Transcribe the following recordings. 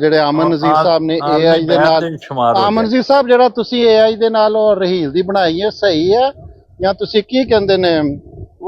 ਜਿਹੜੇ ਅਮਨ ਨਜ਼ੀਰ ਸਾਹਿਬ ਨੇ AI ਦੇ ਨਾਲ ਅਮਨ ਨਜ਼ੀਰ ਸਾਹਿਬ ਜਿਹੜਾ ਤੁਸੀਂ AI ਦੇ ਨਾਲ ਉਹ ਰਹੀਲ ਦੀ ਬਣਾਈ ਹੈ ਸਹੀ ਹੈ ਜਾਂ ਤੁਸੀਂ ਕੀ ਕਹਿੰਦੇ ਨੇ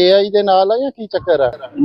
AI ਦੇ ਨਾਲ ਹੈ ਜਾਂ ਕੀ ਚੱਕਰ ਹੈ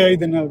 AI ਦੇ ਨਾਲ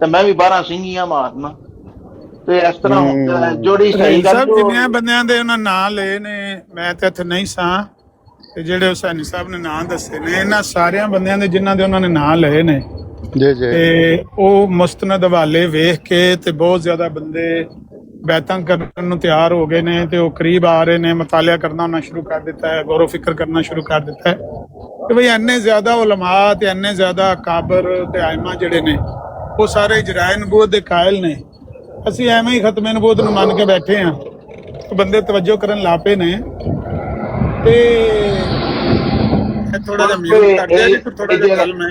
ਤੇ ਮੈਂ ਵੀ 12 ਸਿੰਘੀਆਂ ਮਾਰਨਾ ਤੇ ਇਸ ਤਰ੍ਹਾਂ ਹੁੰਦਾ ਹੈ ਜੋੜੀ ਸਹੀ ਗੱਲ ਸਭ ਜਿੰਨੇ ਬੰਦਿਆਂ ਦੇ ਉਹਨਾਂ ਨਾਂ ਲਏ ਨੇ ਮੈਂ ਤੇ ਇੱਥੇ ਨਹੀਂ ਸਾਂ ਤੇ ਜਿਹੜੇ ਹੁਸੈਨੀ ਸਾਹਿਬ ਨੇ ਨਾਂ ਦੱਸੇ ਨੇ ਇਹਨਾਂ ਸਾਰਿਆਂ ਬੰਦਿਆਂ ਦੇ ਜਿਨ੍ਹਾਂ ਦੇ ਉਹਨਾਂ ਨੇ ਨਾਂ ਲਏ ਨੇ ਜੀ ਜੀ ਤੇ ਉਹ ਮੁਸਤਨਦ ਹਵਾਲੇ ਵੇਖ ਕੇ ਤੇ ਬਹੁਤ ਜ਼ਿਆਦਾ ਬੰਦੇ ਬੈਤਾਂ ਕਰਨ ਨੂੰ ਤਿਆਰ ਹੋ ਗਏ ਨੇ ਤੇ ਉਹ ਕਰੀਬ ਆ ਰਹੇ ਨੇ ਮਤਾਲਿਆ ਕਰਨਾ ਉਹਨਾਂ ਸ਼ੁਰੂ ਕਰ ਦਿੱਤਾ ਹੈ ਗੌਰੋ ਫਿਕਰ ਕਰਨਾ ਸ਼ੁਰੂ ਕਰ ਦਿੱਤਾ ਹੈ ਕਿ ਬਈ ਇੰਨੇ ਜ਼ਿਆਦਾ ਉਲਮਾ ਤੇ ਇੰਨੇ ਜ਼ਿਆਦਾ ਕਾਬਰ ਤੇ ਆਇਮਾ ਜਿਹੜੇ ਨੇ ਉਹ ਸਾਰੇ ਇਜਰਾਏ ਨਬੂਵਤ ਦੇ ਕਾਇਲ ਨੇ ਅਸੀਂ ਐਵੇਂ ਹੀ ਖਤਮੇ ਨਬੂਵਤ ਨੂੰ ਮੰਨ ਕੇ ਬੈਠੇ ਆ ਬੰਦੇ ਤਵੱਜੋ ਕਰਨ ਲਾਪੇ ਨੇ ਤੇ ਥੋੜਾ ਜਿਹਾ ਮਿਊਟ ਕਰ ਦਿਆ ਜੀ ਥੋੜਾ ਜਿਹਾ ਗੱਲ ਮੈਂ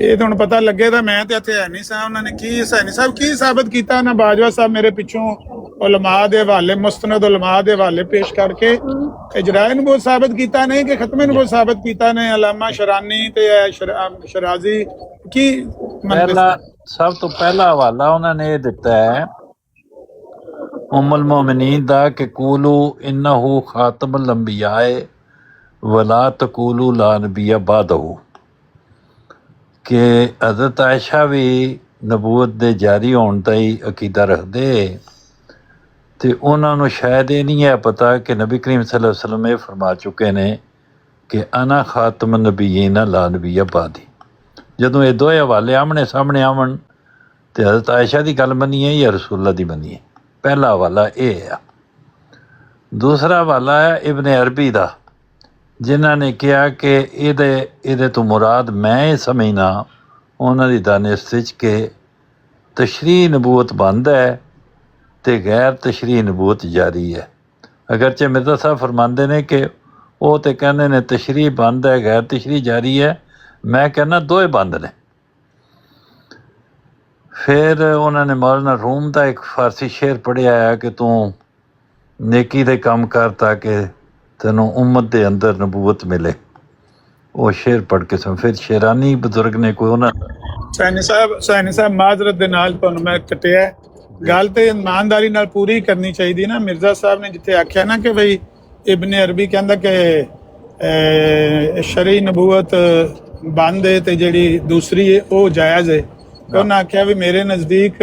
ਇਹ ਤੁਹਾਨੂੰ ਪਤਾ ਲੱਗੇ ਤਾਂ ਮੈਂ ਤੇ ਇੱਥੇ ਹੈ ਨਹੀਂ ਸਾਂ ਉਹਨਾਂ ਨੇ ਕੀ ਹੁਸੈਨੀ ਸਾਹਿਬ ਕੀ ਸਾਬਤ ਕੀਤਾ ਨਾ ਬਾਜਵਾ ਸਾਹਿਬ ਮੇਰੇ ਪਿੱਛੋਂ ਉਲਮਾ ਦੇ ਹਵਾਲੇ ਮੁਸਤਨਦ ਉਲਮਾ ਦੇ ਹਵਾਲੇ ਪੇਸ਼ ਕਰਕੇ ਇਜਰਾਏ ਨਬੂਵਤ ਸਾਬਤ ਕੀਤਾ ਨਹੀਂ ਕਿ ਖਤਮੇ ਨਬੂਵਤ ਸਾਬਤ ਕੀਤਾ ਨੇ ਅਲਾਮਾ ਸ਼ਰਾਨੀ ਤੇ ਸ਼ਰਾਜ਼ੀ ਕੀ ਪਹਿਲਾ ਸਭ ਤੋਂ ਪਹਿਲਾ ਹਵਾਲਾ ਉਹਨਾਂ ਨੇ ਇਹ ਦਿੱਤਾ ਹੈ ਉਮੁਲ ਮੁਮਿਨੀਨ ਦਾ ਕਿ ਕੂਲੂ ਇਨਹੁ ਖਾਤਮੁਲ ਅੰਬਿਆਏ ਵਲਾ ਤਕੂਲੂ ਲਾ ਨਬੀਆ ਬਾਦਹੁ ਕਿ ਹਜ਼ਰਤ ਆਇਸ਼ਾ ਵੀ ਨਬੂਵਤ ਦੇ ਜਾਰੀ ਹੋਣ ਦਾ ਹੀ ਅਕੀਦਾ ਰੱਖਦੇ ਤੇ ਉਹਨਾਂ ਨੂੰ ਸ਼ਾਇਦ ਇਹ ਨਹੀਂ ਹੈ ਪਤਾ ਕਿ ਨਬੀ ਕਰੀਮ ਸੱਲੱਲਾਹੁ ਅਲੈਹਿ ਵਸੱਲਮ ਇਹ ਫਰਮਾ ਚੁੱਕੇ ਨੇ ਕਿ ਅਨਾ ਖਾਤਮ ਨਬੀਇਨ ਲਾ ਨਬੀਆ ਬਾਦੀ ਜਦੋਂ ਇਹ ਦੋਏ ਹਵਾਲੇ ਆਮਣੇ ਸਾਹਮਣੇ ਆਵਣ ਤੇ ਹਜ਼ਰਤ ਆਇਸ਼ਾ ਦੀ ਗੱਲ ਮੰਨੀਏ ਜਾਂ ਰਸੂਲullah ਦੀ ਮੰਨੀਏ ਪਹਿਲਾ ਹਵਾਲਾ ਇਹ ਆ ਦੂਸਰਾ ਹਵਾਲਾ ਹੈ ਇਬਨ ਅਰਬੀ ਦਾ ਜਿਨ੍ਹਾਂ ਨੇ ਕਿਹਾ ਕਿ ਇਹਦੇ ਤੋਂ ਮੁਰਾਦ ਮੈਂ ਇਹ ਸਮਝਣਾ ਉਹਨਾਂ ਦੀ ਦਾਨਿਸ਼ ਵਿੱਚ ਕਿ ਤਸ਼ਰੀਹ ਨਬੂਵਤ ਬੰਦ ਹੈ ਤੇ ਗੈਰ ਤਸ਼ਰੀਹ ਨਬੂਵਤ ਜਾਰੀ ਹੈ ਅਗਰਚੇ ਮਿਰਜ਼ਾ ਸਾਹਿਬ ਫਰਮਾਉਂਦੇ ਨੇ ਕਿ ਉਹ ਤੇ ਕਹਿੰਦੇ ਨੇ ਤਸ਼ਰੀਹ ਬੰਦ ਹੈ ਗੈਰ ਤਸ਼ਰੀਹ ਜਾਰੀ ਹੈ ਮੈਂ ਕਹਿੰਦਾ ਦੋਏ ਬੰਦ ਨੇ ਫਿਰ ਉਹਨਾਂ ਨੇ ਮੌਲਾਨਾ ਰੂਮ ਦਾ ਇੱਕ ਫਾਰਸੀ ਸ਼ੇਰ ਪੜ੍ਹਿਆ ਹੈ ਕਿ ਤੂੰ ਨੇਕੀ ਦੇ ਕੰਮ ਕਰ ਤਾਂ ਕਿ ਤੈਨੂੰ ਉਮਤ ਦੇ ਅੰਦਰ ਨਬੂਵਤ ਮਿਲੇ ਉਹ ਸ਼ੇਰ ਪੜ੍ਹ ਕੇ ਫਿਰ ਸ਼ੇਰਾਨੀ ਬਜ਼ੁਰਗ ਨੇ ਕੋਈ ਉਹਨਾਂ ਸੈਣੀ ਸਾਹਿਬ ਮਾਜ਼ਰਤ ਦੇ ਨਾਲ ਤੁਹਾਨੂੰ ਮੈਂ ਕੱਟਿਆ ਗੱਲ ਤੇ ਇਮਾਨਦਾਰੀ ਨਾਲ ਪੂਰੀ ਕਰਨੀ ਚਾਹੀਦੀ ਨਾ ਮਿਰਜ਼ਾ ਸਾਹਿਬ ਨੇ ਜਿੱਥੇ ਆਖਿਆ ਨਾ ਕਿ ਬਈ ਇਬਨ ਅਰਬੀ ਕਹਿੰਦਾ ਕਿ ਸ਼ਰਈ ਨਬੂਵਤ ਬੰਦ ਹੈ ਤੇ ਜਿਹੜੀ ਦੂਸਰੀ ਹੈ ਉਹ ਜਾਇਜ਼ ਹੈ ਉਹਨਾਂ ਆਖਿਆ ਵੀ ਮੇਰੇ ਨਜ਼ਦੀਕ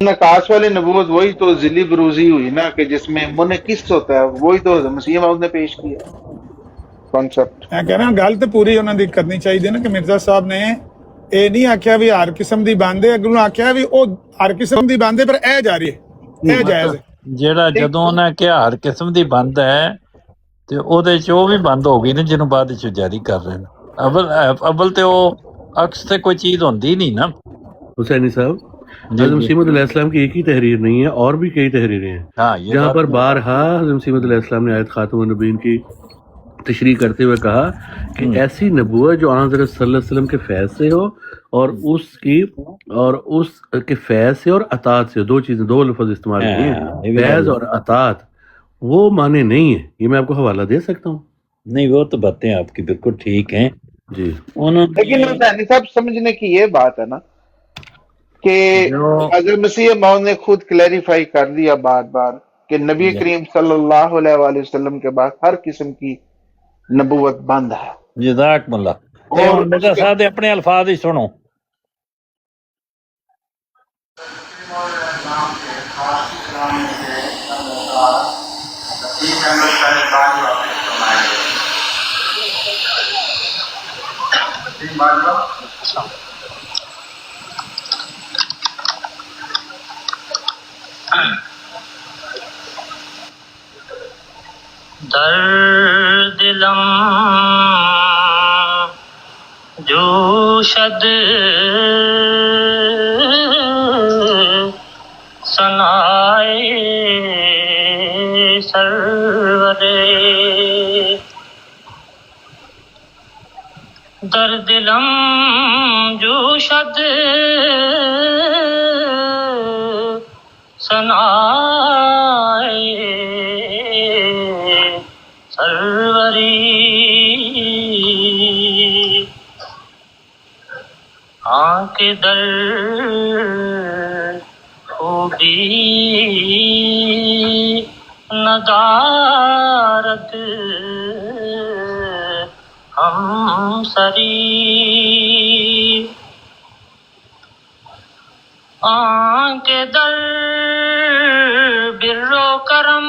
نکاس والی نبوت وہی تو ذلی بروزی ہوئی نا کہ جس میں منعکس ہوتا ہے، وہی تو مسیح موعود نے پیش کیا کانسیپٹ۔ میں کہہ رہا ہوں گل تو پوری انہوں نے کرنی چاہیے نا کہ مرزا صاحب نے یہ نہیں آخیا بھی ہر قسم دی بند ہے، اگلوں آخیا بھی وہ ہر قسم دی بند ہے پر اے جاری ہے، اے جائز ہے۔ ਜਿਹੜਾ ਜਦੋਂ ਉਹਨੇ ਕਿਹਾ ਹਰ ਕਿਸਮ ਦੀ ਬੰਦ ਹੈ ਤੇ ਉਹਦੇ ਚ ਉਹ ਵੀ ਬੰਦ ਹੋ ਗਈ ਨੇ ਜਿਹਨੂੰ ਬਾਅਦ ਚ ਜਾਰੀ ਕਰ ਰਹੇ ਨੇ। ਅਵਲ ਤੇ ਉਹ ਅਕਸ ਤੇ ਕੋਈ ਚੀਜ਼ ਹੁੰਦੀ نہیں نا۔ حسینی صاحب، حضرت مسیح موعود علیہ السلام کی ایک ہی تحریر نہیں ہے، اور بھی کئی تحریریں ہیں ہاں یہ جہاں بات پر بارہا حضرت مسیح موعود علیہ السلام نے آیت خاتم النبیین کی تشریح کرتے ہوئے کہا کہ ایسی نبوت جو آن حضرت صلی اللہ علیہ وسلم کے فیض سے ہو اور اس کے فیض سے اور اطاعت سے، دو چیزیں، دو لفظ استعمال کیے ہیں، فیض اور اطاعت، وہ معنی نہیں ہے۔ یہ میں آپ کو حوالہ دے سکتا ہوں نہیں، وہ تو باتیں آپ کی بالکل ٹھیک ہیں۔ جی، لیکن حسینی صاحب سمجھنے کی یہ بات ہے نا کہ حضرت مسیح موعود نے خود کلیریفائی کر دیا بار بار کہ نبی کریم صلی اللہ علیہ وآلہ وسلم کے بعد ہر قسم کی نبوت بند ہے۔ جزاکم اللہ۔ اور مرزا صاحب اپنے الفاظ ہی سنو۔ در دلم جوشد ثنائے سرورے، در دلم جوشد ثنائے سروری، آنکھ در خوبی ندارت ہم سری، آنکھ در بر و کرم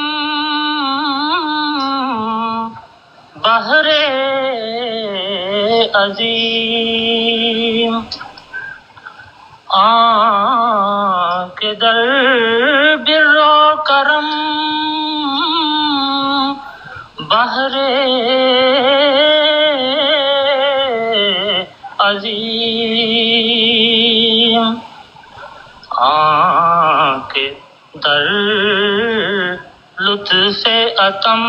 بحر عظیم، آنکھ در بر و کرم بحر عظیم، آنکھ در لطف عتم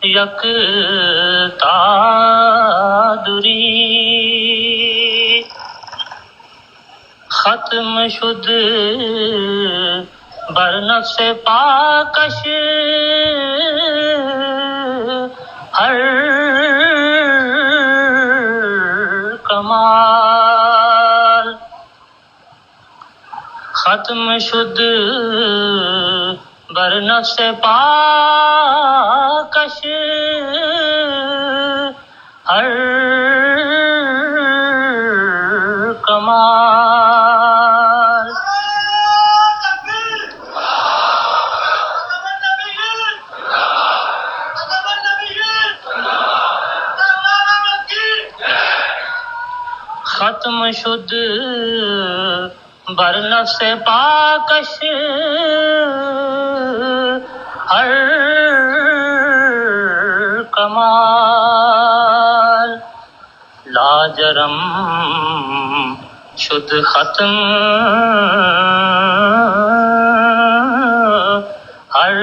یکتا دوری، ختم شد بر نفس پاکش ہر کمال، ختم شد بر نفس پاکش ہر کمال، ختم شد بر نفس پاکش ہر کمال، لاجرم شد ختم ہر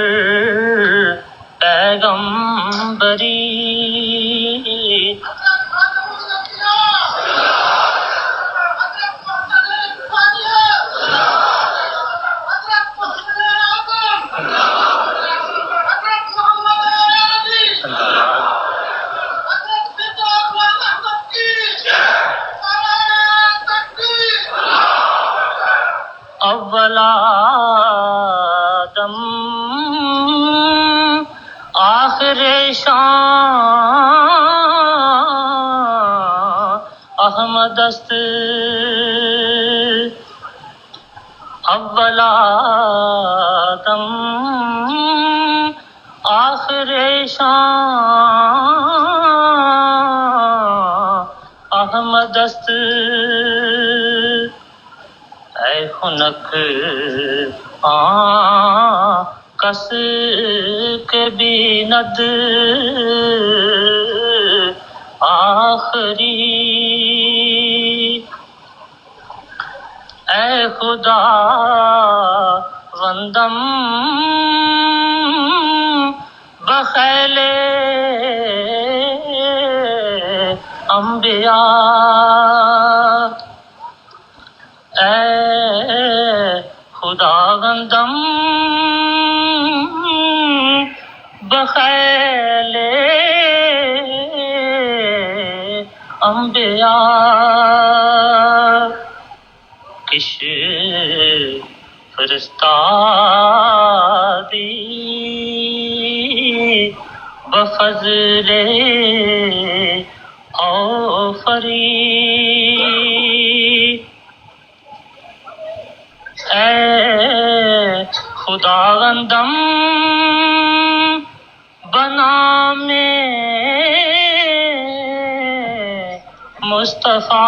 پیغمبری، اول آدم آخر شان احمد است، دم آخر شان احمد است اے خنک کس کے بیند آخری اے خدا وندم بخیل انبیاء اے خدا وندم بخیل انبیاء کش فرستادی بفضل آفری اے خداوندم بنا میں مصطفیٰ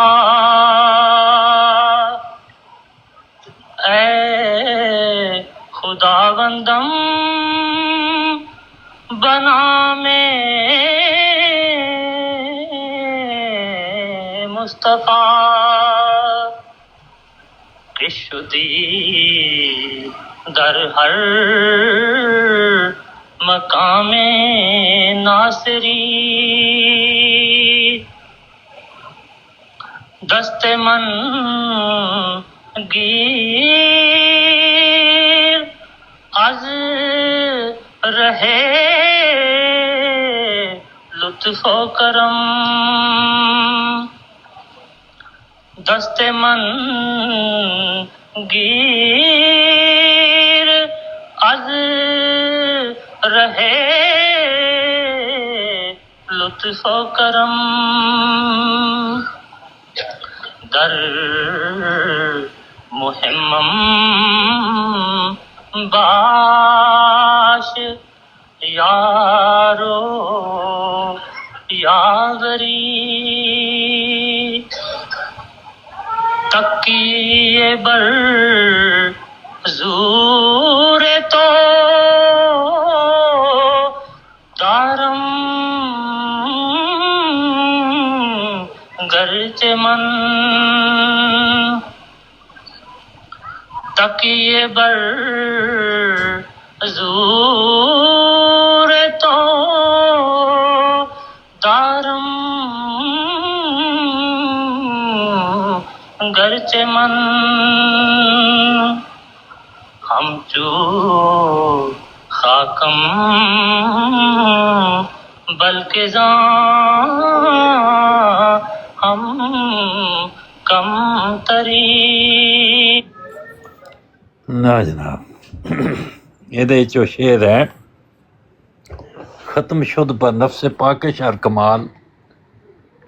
اے خداوندم بنا میں مصطفیٰ کہ شدی در ہر مقام ناصری دست من گیر از رہے لطف و کرم دست من گیر از رہے لطف و کرم در محمم باش یارو یاوری تکیے بر زور تو دارم گرچہ من تکیے بر زور تو دارم گرچہ من ہم جو خاکم بلکہ زاں ہم کم تری نہ جناب یہ جو شعر ہے ختم شد پر نفس پاکش ہر کمال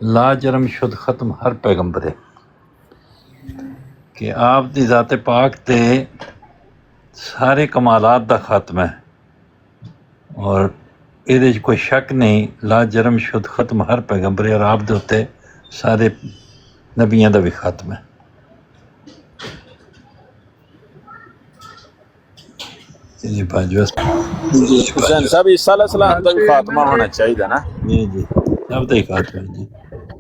لا جرم شد ختم ہر پیغمبر کہ آپ دی ذات پاک تے سارے کمالات دا خاتم ہے اور یہ کوئی شک نہیں لا جرم شد ختم ہر پیغمبر اور آپ دے ہوتے سارے نبیاں دا بھی خاتم ہے جی حسین صاحب عیسیٰ علیہ السلام کا بھی خاتمہ ہونا چاہیے نا جی جی سب دا ہی خاتمہ ہے جی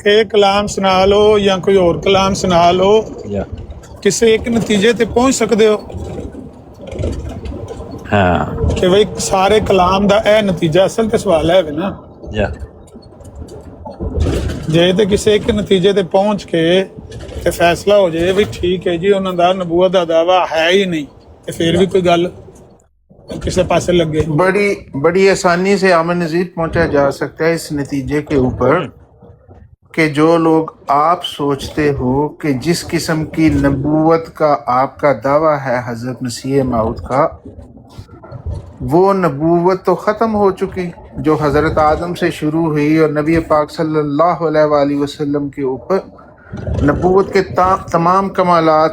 کہ کلام سنا لو یا کوئی اور کلام سنا لو یا کسی ایک نتیجے تے پہنچ سکتے ہو ہاں کہ بھئی سارے کلام دا اے نتیجہ اصل تے سوال ہے نا یا جے تے کسی ایک نتیجے تے پہنچ کے تے فیصلہ ہو جائے بھئی ٹھیک ہے جی انہوں دا نبوت دا دعویٰ ہے ہی نہیں تے پھر بھی کوئی گل کسی پاسے لگے بڑی آسانی سے امن نظیر پہنچا جا سکتا ہے اس نتیجے کے اوپر کہ جو لوگ آپ سوچتے ہو کہ جس قسم کی نبوت کا آپ کا دعویٰ ہے حضرت مسیح موعود کا، وہ نبوت تو ختم ہو چکی جو حضرت آدم سے شروع ہوئی اور نبی پاک صلی اللہ علیہ وآلہ وسلم کے اوپر نبوت کے تمام کمالات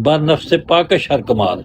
ਬਰ ਨਫਸ ਪਾਕ ਸ਼ਰ ਕਮਾਲ,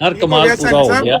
ਹਰ ਕਮਾਲ ਪੂਰਾ ਹੋ ਗਿਆ।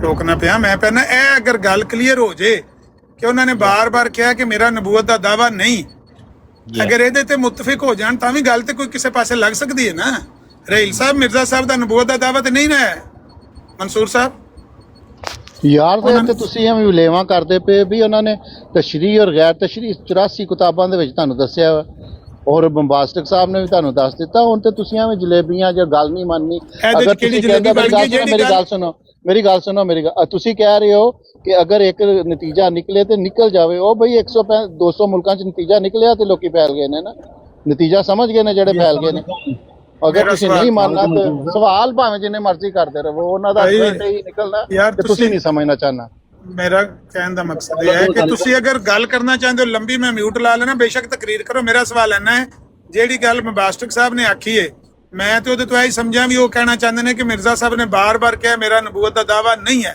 ਟੋਕਣਾ ਪਿਆ, ਮੈਂ ਪਹਿਲਾਂ ਇਹ ਅਗਰ ਗੱਲ ਕਲੀਅਰ ਹੋ ਜੇ ਕਿ ਉਹਨਾਂ ਨੇ ਬਾਰ-ਬਾਰ ਕਿਹਾ ਕਿ ਮੇਰਾ ਨਬੂਵਤ ਦਾ ਦਾਵਾ ਨਹੀਂ, ਅਗਰ ਇਹਦੇ ਤੇ ਮੁਤਫਿਕ ਹੋ ਜਾਣ ਤਾਂ ਵੀ ਗੱਲ ਤੇ ਕੋਈ ਕਿਸੇ ਪਾਸੇ ਲੱਗ ਸਕਦੀ ਹੈ ਨਾ। ਰਹੀਲ ਸਾਹਿਬ, ਮਿਰਜ਼ਾ ਸਾਹਿਬ ਦਾ ਨਬੂਵਤ ਦਾ ਦਾਵਾ ਤੇ ਨਹੀਂ ਨਾ ਹੈ। ਮਨਸੂਰ ਸਾਹਿਬ ਯਾਰ ਤੇ ਤੁਸੀਂ ਐਵੇਂ ਵਿਲੇਵਾਂ ਕਰਦੇ ਪਏ ਵੀ ਉਹਨਾਂ ਨੇ ਤਸ਼ਰੀਹ ਔਰ ਗੈਰ ਤਸ਼ਰੀਹ 84 ਕਿਤਾਬਾਂ ਦੇ ਵਿੱਚ ਤੁਹਾਨੂੰ ਦੱਸਿਆ ਵਾ, ਔਰ ਬੰਬਾਸਟਿਕ ਸਾਹਿਬ ਨੇ ਵੀ ਤੁਹਾਨੂੰ ਦੱਸ ਦਿੱਤਾ। ਹੁਣ ਤੇ ਤੁਸੀਂ ਐਵੇਂ ਜਲੇਬੀਆਂ ਜਾਂ ਗੱਲ ਨਹੀਂ ਮੰਨਣੀ। ਇਹਦੇ ਅਗਰ ਚ ਕਿਹੜੀ ਤੁਸੀਂ ਜਲੇਬੀ ਕਹਿੰਦੇ ਬਣ ਗਈ? ਜਿਹੜੀ ਮੇਰੀ ਗੱਲ ਸੁਣੋ, ਤੁਸੀਂ ਕਹਿ ਰਹੇ ਹੋ ਕਿ ਅਗਰ ਇੱਕ ਨਤੀਜਾ ਨਿਕਲੇ ਤੇ ਨਿਕਲ ਜਾਵੇ। ਉਹ ਬਈ 165 200 ਮੁਲਕਾਂ 'ਚ ਨਤੀਜਾ ਨਿਕਲਿਆ ਤੇ ਲੋਕੀ ਫੈਲ ਗਏ ਨੇ ਨਾ, ਨਤੀਜਾ ਸਮਝ ਗਏ ਨੇ ਜਿਹੜੇ ਫੈਲ ਗਏ ਨੇ। ਅਗਰ ਤੁਸੀਂ ਨਹੀਂ ਮੰਨਣਾ ਤੇ ਸਵਾਲ ਭਾਵੇਂ ਜਿੰਨੇ ਮਰਜ਼ੀ ਕਰਦੇ ਰਹੋ, ਉਹਨਾਂ ਦਾ ਰਿਜ਼ਲਟ ਹੀ ਨਿਕਲਣਾ ਯਾਰ ਤੇ ਤੁਸੀਂ ਨਹੀਂ ਸਮਝਣਾ ਚਾਹਨਾ। ਮੇਰਾ ਕਹਿਣ ਦਾ ਮਕਸਦ ਇਹ ਹੈ ਕਿ ਤੁਸੀਂ ਅਗਰ ਗੱਲ ਕਰਨਾ ਚਾਹੁੰਦੇ ਹੋ ਲੰਬੀ, ਮੈਂ ਮਿਊਟ ਲਾ ਲੈਣਾ, ਬੇਸ਼ੱਕ ਤਕਰੀਰ ਕਰੋ। ਮੇਰਾ ਸਵਾਲ ਇੰਨਾ ਹੈ, ਜਿਹੜੀ ਗੱਲ ਮੁਬਾਸਟਕ ਸਾਹਿਬ ਨੇ ਆਖੀ ਹੈ, ਮੈਂ ਤੇ ਉਹਦੇ ਤੋਂ ਇਹ ਸਮਝਿਆ ਵੀ ਉਹ ਕਹਿਣਾ ਚਾਹੁੰਦੇ ਨੇ ਕਿ ਮਿਰਜ਼ਾ ਸਾਹਿਬ ਨੇ ਬਾਰ-ਬਾਰ ਕਿਹਾ ਮੇਰਾ ਨਬੂਵਤ ਦਾ ਦਾਵਾ ਨਹੀਂ ਹੈ,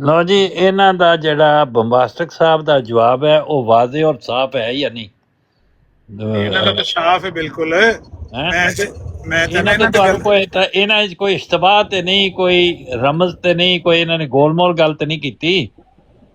ਲਓ ਜੀ, ਇਹਨਾਂ ਦਾ ਜਿਹੜਾ ਬੰਬਾਸਟਿਕ ਸਾਹਿਬ ਦਾ ਜਵਾਬ ਹੈ ਉਹ ਵਾਜ਼ਿਹ ਔਰ ਸਾਫ਼ ਹੈ ਜਾਂ ਨਹੀਂ? ਇਹਨਾਂ ਦਾ ਤਾਂ ਸਾਫ਼ ਹੈ ਬਿਲਕੁਲ। ਮੈਂ ਇਹਨਾਂ ਦਾ ਤੁਹਾਨੂੰ ਕੋਈ ਤਾਂ ਇਹਨਾਂ 'ਚ ਕੋਈ ਇਸ਼ਤਬਾਹ ਤੇ ਨਹੀਂ, ਕੋਈ ਰਮਜ਼ ਤੇ ਨਹੀਂ, ਕੋਈ ਇਹਨਾਂ ਨੇ ਗੋਲਮੋਲ ਗੱਲ ਤੇ ਨਹੀਂ ਕੀਤੀ।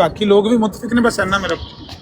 ਬਾਕੀ ਲੋਕ ਵੀ ਮੁਤਫਿਕ ਨੇ, ਬਸ ਇੰਨਾ ਮੇਰਾ।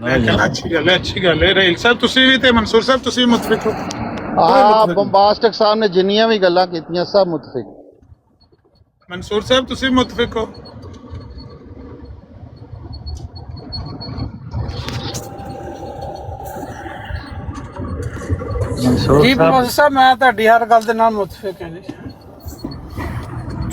ਮੈਂ ਕਹਿੰਦਾ ਅੱਛੀ ਗੱਲ ਹੈ। ਰਹੀਲ ਸਾਹਿਬ ਤੁਸੀਂ ਵੀ ਤੇ ਮਨਸੂਰ ਸਾਹਿਬ ਤੁਸੀਂ ਵੀ ਮੁਤਫਿਕ ਹੋ? ਬੰਬਾਸਟਿਕ ਸਾਹਿਬ ਨੇ ਜਿੰਨੀਆਂ ਵੀ ਗੱਲਾਂ ਕੀਤੀਆਂ ਸਭ ਮੁਤਫਿਕ। ਮਨਸੂਰ ਸਾਹਿਬ ਤੁਸੀਂ ਵੀ ਮੁਤਫਿਕ ਹੋ? ਜੀ ਪ੍ਰੋਫੈਸਰ ਸਾਹਿਬ, ਮੈਂ ਤੁਹਾਡੀ ਹਰ ਗੱਲ ਦੇ ਨਾਲ ਮੁਤਫਿਕ ਹਾਂ ਜੀ।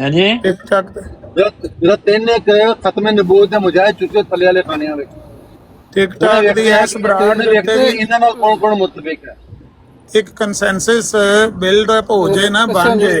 ਹਾਂਜੀ, ਟਿਕਟਾਕ ਤੇ ਜਿਹੜਾ ਤਿੰਨ ਇੱਕ ਖਤਮ ਨਬੂਵਤ ਦੇ ਮੁਜਾਹਿਦ ਚੁੱਕੇ ਥੱਲੇ ਵਾਲੇ ਖਾਨਿਆਂ ਵਿੱਚ। ਟਿਕਟਾਕ ਦੀ ਇਸ ਬਰਾੜ ਦੇ ਉੱਤੇ ਵੀ ਇਹਨਾਂ ਨਾਲ ਕੌਣ ਕੌਣ ਮੁਤਫਿਕ ਹੈ? ਇੱਕ ਕੰਸੈਂਸਸ ਬਿਲਡ ਅਪ ਹੋ ਜਾਏ ਨਾ, ਬਣ ਜਾਏ।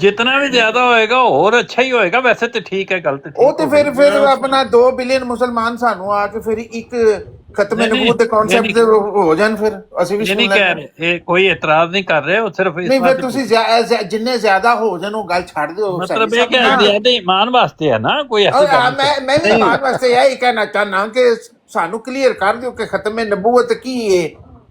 ਜਿਤਨਾ ਵੀ ਜ਼ਿਆਦਾ ਹੋਏਗਾ ਹੋਰ ਅੱਛਾ ਹੀ ਹੋਏਗਾ। ਵੈਸੇ ਤੇ ਠੀਕ ਹੈ, ਗੱਲ ਤੇ ਉਹ ਤੇ ਫਿਰ ਆਪਣਾ 2 ਬਿਲੀਅਨ ਮੁਸਲਮਾਨ ਸਾਨੂੰ ਆ ਕੇ ਫਿਰ ਇੱਕ ਖਤਮੇ ਨਬੂਵਤ ਦੇ ਕਨਸੈਪਟ ਦੇ ਹੋ ਜਾਣ, ਫਿਰ ਅਸੀਂ ਵੀ ਨਹੀਂ ਕਹਿ ਰਹੇ, ਇਹ ਕੋਈ ਇਤਰਾਜ਼ ਨਹੀਂ ਕਰ ਰਹੇ, ਉਹ ਸਿਰਫ ਨਹੀਂ। ਫਿਰ ਤੁਸੀਂ ਜਿੰਨੇ ਜ਼ਿਆਦਾ ਹੋ ਜਾਣ ਉਹ ਗੱਲ ਛੱਡ ਦਿਓ। ਮਤਲਬ ਇਹ ਕਿ ਜ਼ਿਆਦਾ ਇਮਾਨ ਵਾਸਤੇ ਹੈ ਨਾ, ਕੋਈ ਐਸੀ ਗੱਲ ਮੈਂ ਵੀ ਇਮਾਨ ਵਾਸਤੇ ਇਹ ਕਹਿਣਾ ਚਾਹਨਾ ਕਿ ਸਾਨੂੰ ਕਲੀਅਰ ਕਰ ਦਿਓ ਕਿ ਖਤਮੇ ਨਬੂਵਤ ਕੀ ਹੈ,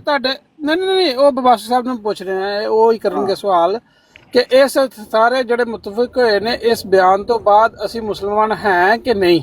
ਤੁਹਾਡੇ ਨਹੀਂ ਉਹ ਬਬਾਸ ਸਾਹਿਬ ਨੂੰ ਪੁੱਛ ਰਹੇ ਆ, ਉਹ ਹੀ ਕਰਨਗੇ ਸਵਾਲ ਕਿ ਇਸ ਸਾਰੇ ਜਿਹੜੇ ਮੁਤਫਿਕ ਹੋਏ ਨੇ ਇਸ ਬਿਆਨ ਤੋਂ ਬਾਅਦ ਅਸੀਂ ਮੁਸਲਮਾਨ ਹੈ ਕਿ ਨਹੀਂ?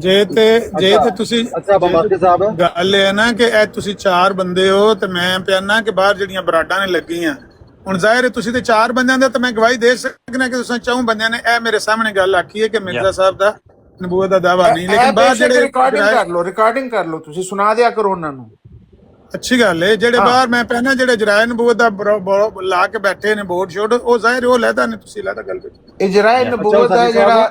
ਜੇ ਤੇ ਤੁਸੀਂ ਅੱਛਾ ਬਮਾਸਟਰ ਸਾਹਿਬ, ਗੱਲ ਇਹ ਹੈ ਨਾ ਕਿ ਇਹ ਤੁਸੀਂ 4 ਬੰਦੇ ਹੋ ਤੇ ਮੈਂ ਪਿਆਨਾ ਕਿ ਬਾਹਰ ਜਿਹੜੀਆਂ ਬਰਾਡਾਂ ਨੇ ਲੱਗੀਆਂ, ਹੁਣ ਜ਼ਾਹਿਰ ਹੈ ਤੁਸੀਂ ਤੇ 4 ਬੰਦਿਆਂ ਦਾ ਤਾਂ ਮੈਂ ਗਵਾਹੀ ਦੇ ਸਕਦਾ ਕਿ ਤੁਸੀਂ 4 ਬੰਦਿਆਂ ਨੇ ਇਹ ਮੇਰੇ ਸਾਹਮਣੇ ਗੱਲ ਆਖੀ ਹੈ ਕਿ ਮਿਰਜ਼ਾ ਸਾਹਿਬ ਦਾ ਨਬੂਵਤ ਦਾ ਦਾਵਾ ਨਹੀਂ। ਲੇਕਿਨ ਬਾਹਰ ਜਿਹੜੇ ਰਿਕਾਰਡਿੰਗ ਕਰ ਲਓ, ਤੁਸੀਂ ਸੁਣਾ ਦਿਆ ਕਰੋ ਉਹਨਾਂ ਨੂੰ। ਅੱਛੀ ਗੱਲ ਹੈ। ਜਿਹੜੇ ਬਾਹਰ ਮੈਂ ਪਹਿਲਾਂ ਜਿਹੜੇ ਜਰਾਇ ਨਬੂਵਤ ਦਾ ਲਾ ਕੇ ਬੈਠੇ ਨੇ ਬੋਰਡ ਸ਼ੋਟ, ਉਹ ਜ਼ਾਹਿਰ ਉਹ ਲੈਦਾ ਨੇ, ਤੁਸੀਂ ਲੈਦਾ ਗੱਲ ਵਿੱਚ। ਇਹ ਜਰਾਇ ਨਬੂਵਤ ਦਾ ਜਿਹੜਾ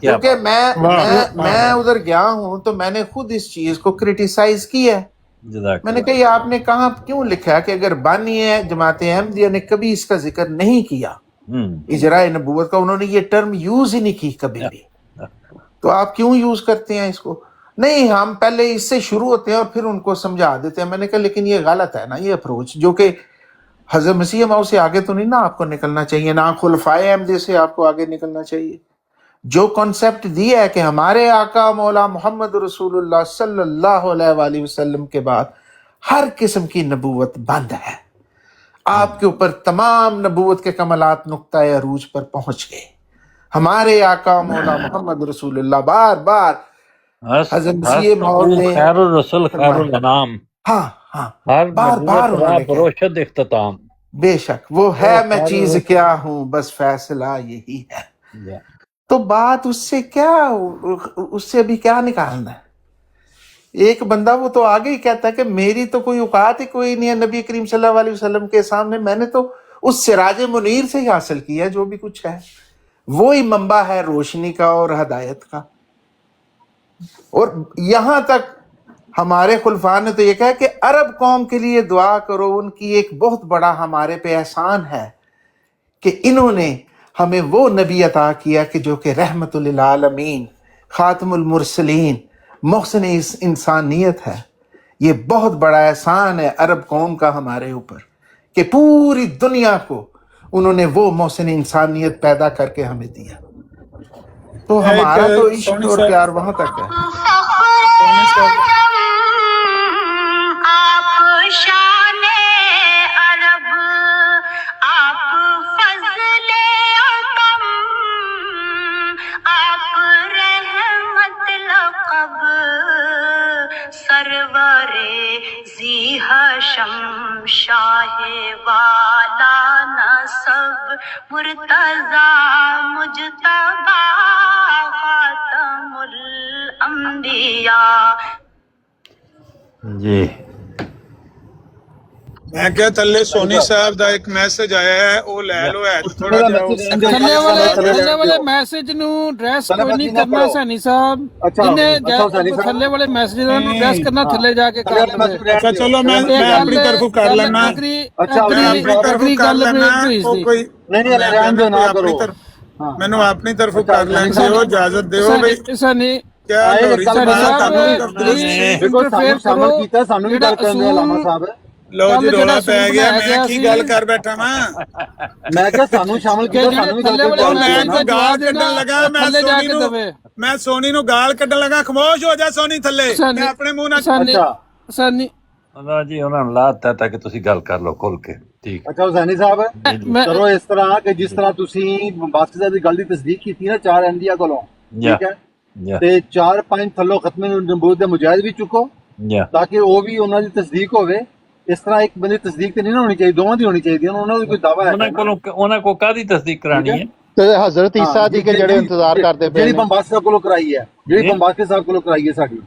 کیا کیونکہ میں ادھر گیا ہوں تو میں نے خود اس چیز کو کریٹیسائز کیا ہے. جزاک میں نے کہا یہ آپ نے کہاں کیوں لکھا کہ اگر بانی ہے جماعت احمدیہ نے کبھی اس کا ذکر نہیں کیا اجراء نبوت کا، انہوں نے یہ ٹرم یوز ہی نہیں کی کبھی بھی، تو آپ کیوں یوز کرتے ہیں اس کو؟ نہیں، ہم پہلے اس سے شروع ہوتے ہیں اور پھر ان کو سمجھا دیتے ہیں. میں نے کہا لیکن یہ غلط ہے نا یہ اپروچ، جو کہ حضرت مسیح موعود سے آگے تو نہیں نا آپ کو نکلنا چاہیے، نہ خلفائے احمدیہ سے آپ کو آگے نکلنا چاہیے. جو کانسیپٹ دیا ہے کہ ہمارے آقا مولا محمد رسول اللہ صلی اللہ علیہ وآلہ وسلم کے بعد ہر قسم کی نبوت بند ہے، آپ کے اوپر تمام نبوت کے کمالات نقطۂ عروج پر پہنچ گئے. ہمارے آقا مولا محمد رسول اللہ بار بار حضرت مسیح موعود نے خیر الرسول خیر الانام، ہاں ہاں ہر بار بار نبوت انہوں را نے کہا، پروشد اختتام. بے شک وہ ہے میں چیز کیا ہوں بس فیصلہ یہی ہے. تو بات اس سے کیا، اس سے ابھی کیا نکالنا ہے؟ ایک بندہ وہ تو آگے ہی کہتا ہے کہ میری تو کوئی اوقات ہی کوئی نہیں ہے نبی کریم صلی اللہ علیہ وسلم کے سامنے، میں نے تو اس سراج منیر سے ہی حاصل کیا جو بھی کچھ ہے، وہی منبع ہے روشنی کا اور ہدایت کا. اور یہاں تک ہمارے خلفاء نے تو یہ کہا کہ عرب قوم کے لیے دعا کرو، ان کی ایک بہت بڑا ہمارے پہ احسان ہے کہ انہوں نے ہمیں وہ نبی عطا کیا کہ جو کہ رحمت للعالمین، خاتم المرسلین، محسن انسانیت ہے. یہ بہت بڑا احسان ہے عرب قوم کا ہمارے اوپر کہ پوری دنیا کو انہوں نے وہ محسن انسانیت پیدا کر کے ہمیں دیا. تو ہمارا تو عشق اور پیار وہاں تک ہے. آپ شان عرب، آپ فضل عتم، آپ رحمت لقب، سرور ذی حشم، شاہ والا نسب، مرتضی مجتبی، خاتم الانبیاء. جی میں کیا تھلے سونی صاحب دا ایک میسج آیا ہے وہ لے لو ہے تھوڑا جہا تھلے والے میسج نو ڈریس کوئی نہیں کرنا سینی صاحب، جنہیں تھلے والے میسج نو ڈریس کرنا تھلے جا کے کر لیں. اچھا چلو میں اپنی طرف کر لینا، اگری گل کوئی مینو اپنی طرف کر لین دیو، اجازت دیو بھائی سنی کیا لو جی رولا پی گیا. میں کی گل کر بیٹھا میں کہا سانو شامل کیا، سانو بھی گال کڈن لگا، میں سونی نو گال کڈن لگا، خاموش ہو جا سونی تھلے، میں اپنے منہ نہ سنی جی انہوں نے لاتا تھا کہ تسی گل کر لو کھل کے. ٹھیک اچھا حسینی صاحب کرو اس طرح کہ جس طرح تسی باسط صاحب کی گل کی تصدیق کی تھی نا 4 احمدیہ کولوں، ٹھیک ہے، تے 4-5 تھلو ختم نبوت دے مجاہد بھی چکو تاکہ وہ بھی انہاں دی تصدیق ہوے. اس طرح ایک بندی تصدیق تے نہیں ہونی چاہیے، دوواں دی ہونی چاہیے. انہاں دی کوئی دعویٰ ہے انہاں کو کادی تصدیق کرانی ہے؟ تو حضرت عیسیٰ دی کے جڑے انتظار کرتے پے جڑی بمباس صاحب کولوں کرائی ہے، جڑی بمباس صاحب کولوں کرائی ہے ساڈی،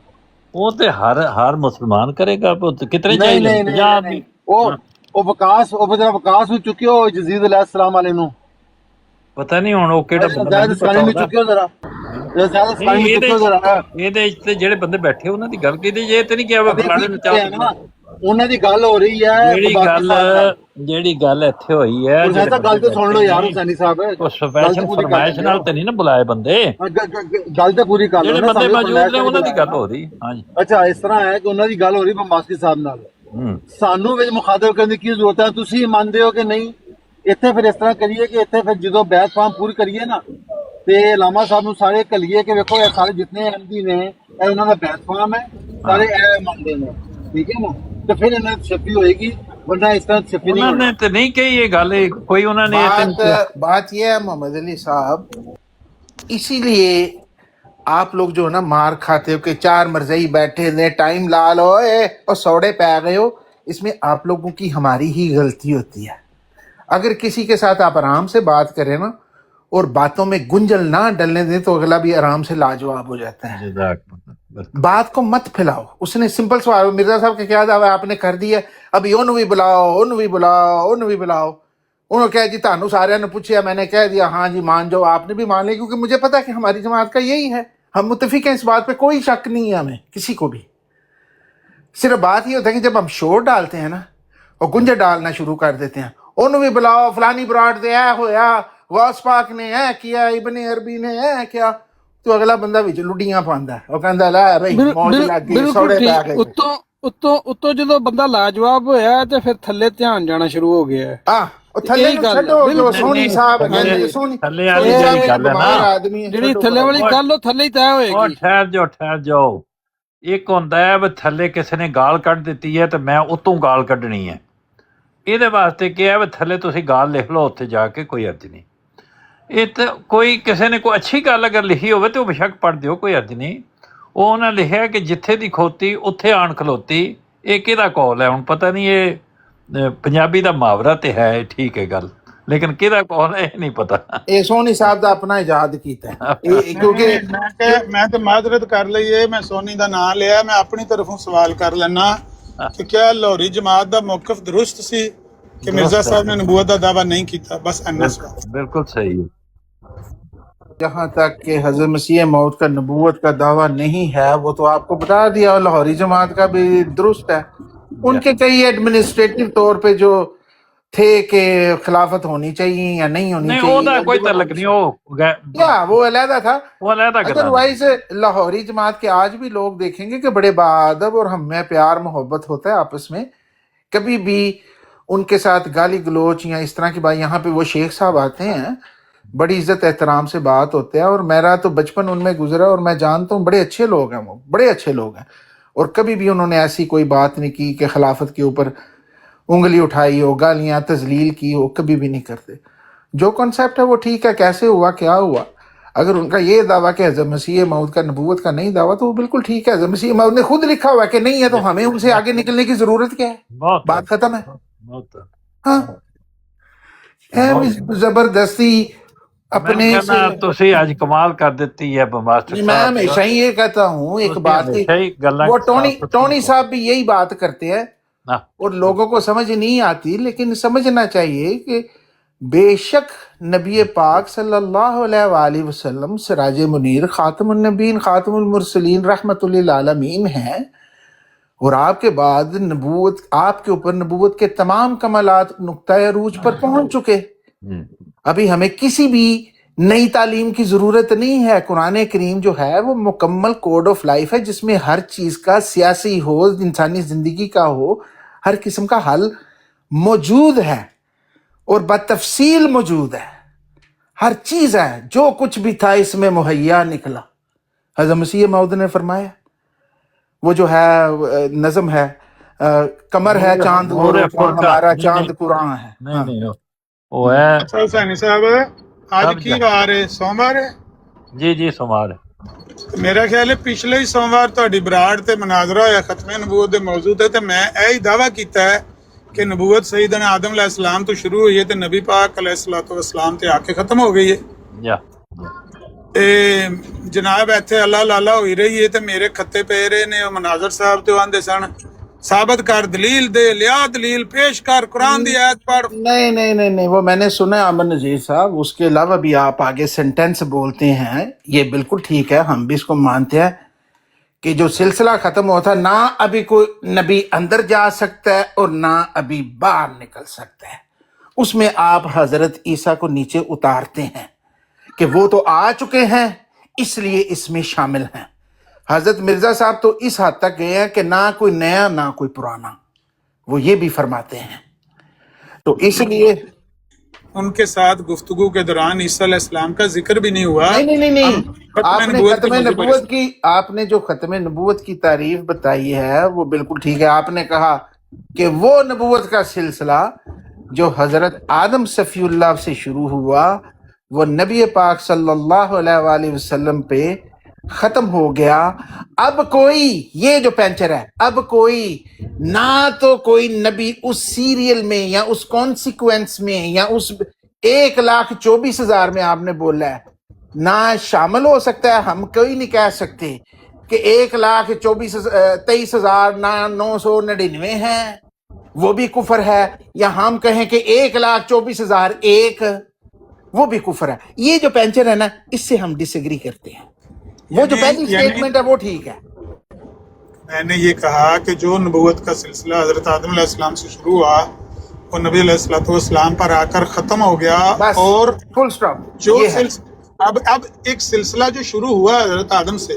وہ تے ہر مسلمان کرے گا. کتنے چاہیے؟ نہیں وہ وکاس، وہ ذرا وکاس بھی چکیو یزید علیہ السلام والے نو، پتہ نہیں ہن او کیڑا زید اسکانی نو چکیو ذرا، زید اسکانی نو چکیو ذرا. یہ جڑے بندے بیٹھے انہاں دی گل کیتی، یہ تے نہیں کیا فلانے نے چاہ انہاں دی گل ہو رہی ہے. جیڑی گل ایتھے ہوئی ہے گل تو سن لو یار حسینی صاحب، سپیشل فرمائش نال تے نہیں نا بلائے بندے، گل تو پوری کر لو. جڑے بندے موجود نے انہاں دی گل ہو رہی. ہاں جی اچھا اس طرح ہے کہ انہاں دی گل ہو رہی بمباسکی صاحب نال، سانو وچ مخاطب کرنے کی ضرورت ہے. تسی مانتے ہو کہ نہیں؟ اتنے پھر اس طرح کریے کہ اتنے پھر جدو بیعت فارم پوری کریے نا تے علامہ صاحب نو سارے کلیے کہ ویکھو یہ سارے جتنے احمدی نے اے انہاں دا بیعت فارم ہے، سارے اے مانتے ہیں، ٹھیک ہے نا؟ تو پھر انہاں دی چھپی ہوئے گی، ورنہ اس طرح چھپی نہیں. انہوں نے تے نہیں کہی یہ گل، کوئی انہوں نے بات یہ ہے محمد علی صاحب، اسی لیے آپ لوگ جو ہے نا مار کھاتے ہو کہ 4 مرزئی بیٹھے نے ٹائم لا لو اور سوڑے پہ گئے ہو. اس میں آپ لوگوں کی ہماری ہی غلطی ہوتی ہے. اگر کسی کے ساتھ آپ آرام سے بات کریں نا اور باتوں میں گنجل نہ ڈلنے دیں تو اگلا بھی آرام سے لاجواب ہو جاتا ہے. بات کو مت پھیلاؤ. اس نے سمپل سوال، مرزا صاحب کا کیا دعویٰ آپ نے کر دیا، ابھی انہوں بھی بلاؤ، انہوں بھی بلاؤ، انہوں بھی بلاؤ. انہوں نے کہا جی تانوں سارے نے پوچھا، میں نے کہہ دیا ہاں جی مان جاؤ، آپ نے بھی مان لیا، کیونکہ مجھے پتا کہ ہماری جماعت کا یہی ہے، ہم متفق ہیں اس بات پہ، کوئی شک نہیں ہے ہمیں کسی کو بھی۔ صرف بات یہ ہوتا ہے کہ جب ہم شور ڈالتے ہیں نا اور گنجے ڈالنا شروع کر دیتے ہیں، انہوں بھی بلاؤ، فلانی براٹ دے اے ہویا، غوث پاک نے اے کیا، ابن عربی نے اے کیا، تو اگلا بندہ وچ لڈیاں پاندا ہے، وہ کہندا لے بھائی موج لگ گئی، بالکل سوڑے پہ ٹھیک۔ گئے۔ اتوں جدو بندہ لاجواب ہویا ہے تے پھر تھلے دھیان جانا شروع ہو گیا ہے۔ وہ تھلے یہی نو گل چھڈو، ہے، جو بالکل سونی صاحب کہندے سونی تھلے سونی والی صاحب جڑی ایک گل ہے بیمار نا، آدمی ہے، جڑی چھڈو تھلے والی پرے۔ گل وہ تھلے ہی طے ہوئے اور گی۔ ٹھہر جاؤ، ایک ہوندا ہے بھی تھلے کسی نے گال کڈ دیتی ہے تو میں اتوں گال کڈنی ہے، یہ واسطے کیا ہے بھی تھلے تسی گال لکھ لو اتنے جا کے، کوئی حرج نہیں۔ یہ تو کوئی کسی نے کوئی اچھی گل اگر لکھی ہوئے تو بے شک پڑھ دیو، کوئی حرج نہیں۔ وہ انہیں لکھیا کہ جتھے دی کھوتی اتھے آن کھلوتی، یہ کہدا قول ہے؟ ہن پتہ نہیں، یہ پنجابی دا محاورہ تے ہے، ٹھیک ہے گل، لیکن کہدا قول ہے یہ نہیں پتہ۔ اے سونی صاحب دا اپنا ایجاد کیتا ہے، کیونکہ میں تو معذرت کر لئیے، میں سونی دا نام لیا، میں اپنی طرفوں سوال کر لینا کہ کیا لاہوری جماعت دا موقف درست سی کہ مرزا صاحب نے نبوت دا دعویٰ نہیں کیتا؟ بس اینا سوال۔ بالکل صحیح ہے۔ جہاں تک کہ حضرت مسیح موعود کا نبوت کا دعویٰ نہیں ہے، وہ تو آپ کو بتا دیا، اور لاہوری جماعت کا بھی درست ہے۔ ان کے کئی ایڈمنسٹریٹو طور پہ جو تھے کہ خلافت ہونی چاہیے یا نہیں ہونی نہیں، چاہیے، وہ کوئی تعلق نہیں، وہ علیحدہ تھا۔ وہ علیحدہ گلا۔ ادروائز لاہوری جماعت کے آج بھی لوگ دیکھیں گے کہ بڑے باادب اور ہم میں پیار محبت ہوتا ہے آپس میں، کبھی بھی ان کے ساتھ گالی گلوچ یا اس طرح کی بات، یہاں پہ وہ شیخ صاحب آتے ہیں، بڑی عزت احترام سے بات ہوتے ہیں، اور میرا تو بچپن ان میں گزرا اور میں جانتا ہوں بڑے اچھے لوگ ہیں، وہ بڑے اچھے لوگ ہیں، اور کبھی بھی انہوں نے ایسی کوئی بات نہیں کی کہ خلافت کے اوپر انگلی اٹھائی ہو، گالیاں تذلیل کی ہو، کبھی بھی نہیں کرتے۔ جو کنسیپٹ ہے وہ ٹھیک ہے، کیسے ہوا کیا ہوا، اگر ان کا یہ دعویٰ کہ حضرت مسیح موعود کا نبوت کا نہیں دعویٰ، تو وہ بالکل ٹھیک ہے، حضرت مسیح موعود نے خود لکھا ہوا ہے کہ نہیں ہے، تو ہمیں ان سے آگے نکلنے کی ضرورت کیا ہے؟ بات ختم ہے۔ ہاں زبردستی اپنے سے، تسی اج کمال کر دیتی ہے ماسٹر میں ہمیشہ ہی یہ کہتا ہوں ایک بات کی، وہ ٹونی صاحب بھی یہی بات کرتے ہیں اور لوگوں کو سمجھ نہیں آتی، لیکن سمجھنا چاہیے کہ بے شک نبی پاک صلی اللہ علیہ وآلہ وسلم سراج منیر، خاتم النبیین، خاتم المرسلین، رحمت للعالمین ہیں، اور آپ کے بعد نبوت، آپ کے اوپر نبوت کے تمام کمالات نقطۂ عروج پر پہنچ چکے۔ ابھی ہمیں کسی بھی نئی تعلیم کی ضرورت نہیں ہے۔ قرآن کریم جو ہے وہ مکمل کوڈ آف لائف ہے، جس میں ہر چیز کا، سیاسی ہو، انسانی زندگی کا ہو، ہر قسم کا حل موجود ہے اور بتفصیل موجود ہے، ہر چیز ہے، جو کچھ بھی تھا اس میں مہیا نکلا۔ حضرت مسیح موعود نے فرمایا، وہ جو ہے نظم ہے، کمر ہے چاند ہمارا چاند قرآن ہے۔ نہیں وہ ہے حسینی صاحب آج کی وار ہے؟ سوموار ہے؟ جی سوموار ہے۔ میرا خیال ہے پچھلے ہی سوموار تہاڈی براڑ تے مناظرہ ہویا ختم نبوت دے موضوع تے، تے میں یہی دعویٰ کیتا ہے کہ نبوت سیدنا آدم علیہ السلام تو شروع ہوئی ہے تے نبی پاک علیہ الصلوۃ والسلام تے آ کے ختم ہو گئی ہے۔ تے جناب ایتھے اللہ لالا ہوئی رہی ہے تے میرے کھتے پے رہے نے، مناظر صاحب تے آندے سن ثابت کر، دلیل دے، لیا دلیل پیش کر، قرآن دی آیت پڑھ۔ نہیں، وہ میں نے سنا امن نذیر صاحب، اس کے علاوہ بھی آپ آگے سینٹینس بولتے ہیں، یہ بالکل ٹھیک ہے، ہم بھی اس کو مانتے ہیں کہ جو سلسلہ ختم ہوتا ہے، نہ ابھی کوئی نبی اندر جا سکتا ہے اور نہ ابھی باہر نکل سکتا ہے، اس میں آپ حضرت عیسیٰ کو نیچے اتارتے ہیں کہ وہ تو آ چکے ہیں، اس لیے اس میں شامل ہیں۔ حضرت مرزا صاحب تو اس حد تک گئے ہیں کہ نہ کوئی نیا نہ کوئی پرانا، وہ یہ بھی فرماتے ہیں۔ تو اس لیے ان کے ساتھ گفتگو کے دوران عیسیٰ علیہ السلام کا ذکر بھی نہیں ہوا۔ نہیں، آپ نے ختم نبوت کی، آپ نے جو ختم نبوت کی تعریف بتائی ہے وہ بالکل ٹھیک ہے۔ آپ نے کہا کہ وہ نبوت کا سلسلہ جو حضرت آدم صفی اللہ سے شروع ہوا، وہ نبی پاک صلی اللہ علیہ وآلہ وسلم پہ ختم ہو گیا۔ اب کوئی، یہ جو پینچر ہے، اب کوئی نہ تو کوئی نبی اس سیریل میں یا اس کانسیکوینس میں یا اس 1,24,000 میں آپ نے بولا ہے نہ شامل ہو سکتا ہے۔ ہم کوئی نہیں کہہ سکتے کہ 1,23,999 ہیں، وہ بھی کفر ہے، یا ہم کہیں کہ 1,24,001 وہ بھی کفر ہے. یہ جو پینچر ہے نا، اس سے ہم ڈس ایگری کرتے ہیں. وہ جو پہلی اسٹیٹمنٹ ہے وہ ٹھیک ہے. میں نے یہ کہا کہ جو نبوت کا سلسلہ حضرت آدم علیہ السلام سے شروع ہوا وہ نبی علیہ السلام پر آ کر ختم ہو گیا. اور فل سٹاپ. جو اب ایک سلسلہ جو شروع ہوا حضرت آدم سے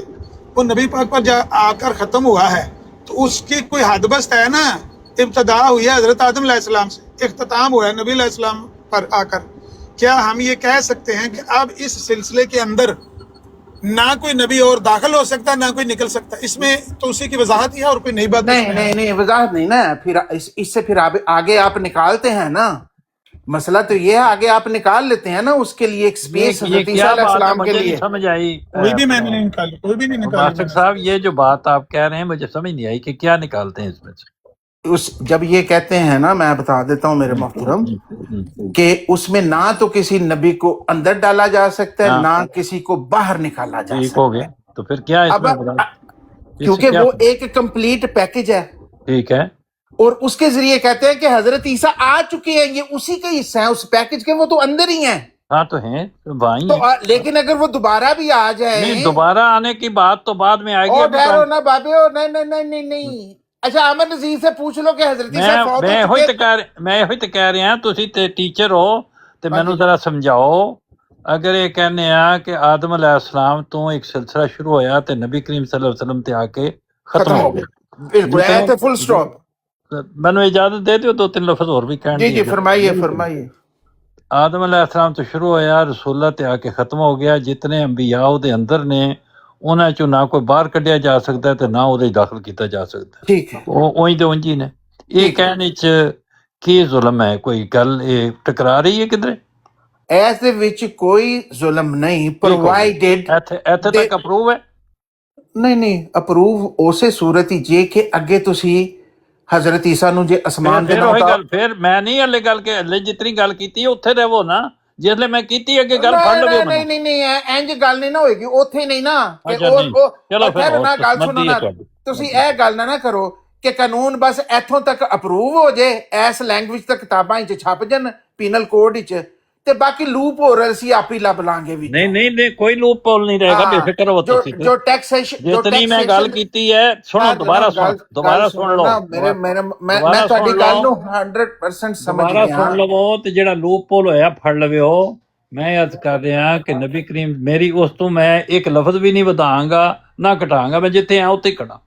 وہ نبی پاک پر آ کر ختم ہوا ہے، تو اس کی کوئی حد بست ہے نا. ابتدا ہوئی ہے حضرت آدم علیہ السلام سے، اختتام ہوا ہے نبی علیہ السلام پر آ کر. کیا ہم یہ کہہ سکتے ہیں کہ اب اس سلسلے کے اندر نہ کوئی نبی اور داخل ہو سکتا نہ کوئی نکل سکتا؟ اس میں تو اسی کی وضاحت ہی ہے اور کوئی نئی بات نہیں وضاحت نہیں نا. پھر اس سے پھر آگے آپ نکالتے ہیں نا. مسئلہ تو یہ ہے، آگے آپ نکال لیتے ہیں نا اس کے لیے ایک سپیس حضرت عیسیٰ علیہ السلام کے لیے. سمجھ آئی کوئی بھی میں نے نہیں نکالی، کوئی بھی نہیں نکالی. ماسک صاحب یہ جو بات آپ کہہ رہے ہیں مجھے سمجھ نہیں آئی کہ کیا نکالتے ہیں اس میں سے. جب یہ کہتے ہیں نا، میں بتا دیتا ہوں میرے محترم، کہ اس میں نہ تو کسی نبی کو اندر ڈالا جا سکتا ہے نہ کسی کو باہر نکالا جا سکتا ہے. ہو گیا تو پھر کیا اس میں کیونکہ وہ ایک کمپلیٹ پیکج ہے. ٹھیک ہے. اور اس کے ذریعے کہتے ہیں کہ حضرت عیسیٰ آ چکے ہیں، یہ اسی کا حصہ ہے اس پیکج کے، وہ تو اندر ہی ہیں. ہاں تو ہیں تو لیکن اگر وہ دوبارہ بھی آ جائیں، دوبارہ آنے کی بات تو بعد میں آئے گی. ٹھہرو نا بابے، نہیں. اچھا عامر نذیر سے پوچھ لو کہ حضرت عیسیٰ فوت ہو چکے. میں یہ تو کہہ رہا تسی تے ٹیچر ہو تے مینوں ذرا سمجھاؤ. اگر یہ کہنے ہیں کہ آدم علیہ السلام تو ایک سلسلہ شروع ہویا تے نبی کریم صلی اللہ علیہ وسلم تے آ کے ختم ہو گیا. بالکل ایسے فل سٹاپ. مینوں اجازت دے دیو 2-3 لفظ اور بھی کہنے. جی فرمائیے. آدم علیہ السلام تو شروع ہویا، رسول اللہ تے آ کے ختم ہو گیا. جتنے انبیاء دے اندر نے انہاں چوں نہ کوئی باہر کڈیا جا سکتا ہے تے نہ وہ داخل کیتا جا سکتا ہے. ٹھیک ہے. اونج تے اونج ہی نے. یہ کہنے چ کی ظلم ہے؟ کوئی گل ٹکرا رہی ہے کدھر؟ ایس دے وچ کوئی ظلم نہیں. پرووائڈڈ ایتھے تک اپروو ہے. نہیں اپروو اسے صورت ہی جے کہ اگے تسی حضرت عیسیٰ نو جے اسمان دے پھر میں نہیں ہلے گل کہ ہلے جتنی گل کیتی اوتھے رہو نا. جسلے میں کیتی اگے گل پھڑ لو. نہیں انج گل نہیں نہ ہوئے گی اوتھے نہیں نا. چلو پھر گل سنو نا، تسی اے گل نہ کرو کہ قانون بس ایتھوں تک اپروو ہو جائے، ایس لینگویج تک کتاباں وچ چھپ جن پینل کوڈ وچ، تے باقی لوپ ہو رہے سی آپ ہی لب لیں گے. نہیں کوئی لوپ ہول نہیں رہے گا، بے فکر ہو تسی. جو ٹیکسیشن جتنی میں گل کیتی ہے سنو، دوبارہ سن لو. میں تہاڈی گل نو 100% سمجھ گیا. دوبارہ سن لو تے جڑا لوپ ہول ہویا پھڑ لویو. میں عرض کر رہا کہ نبی کریم میری اس تو میں ایک لفظ بھی نہیں بتاؤں گا نہ کٹاؤں گا. میں جتنے ہیں اتنے کٹا.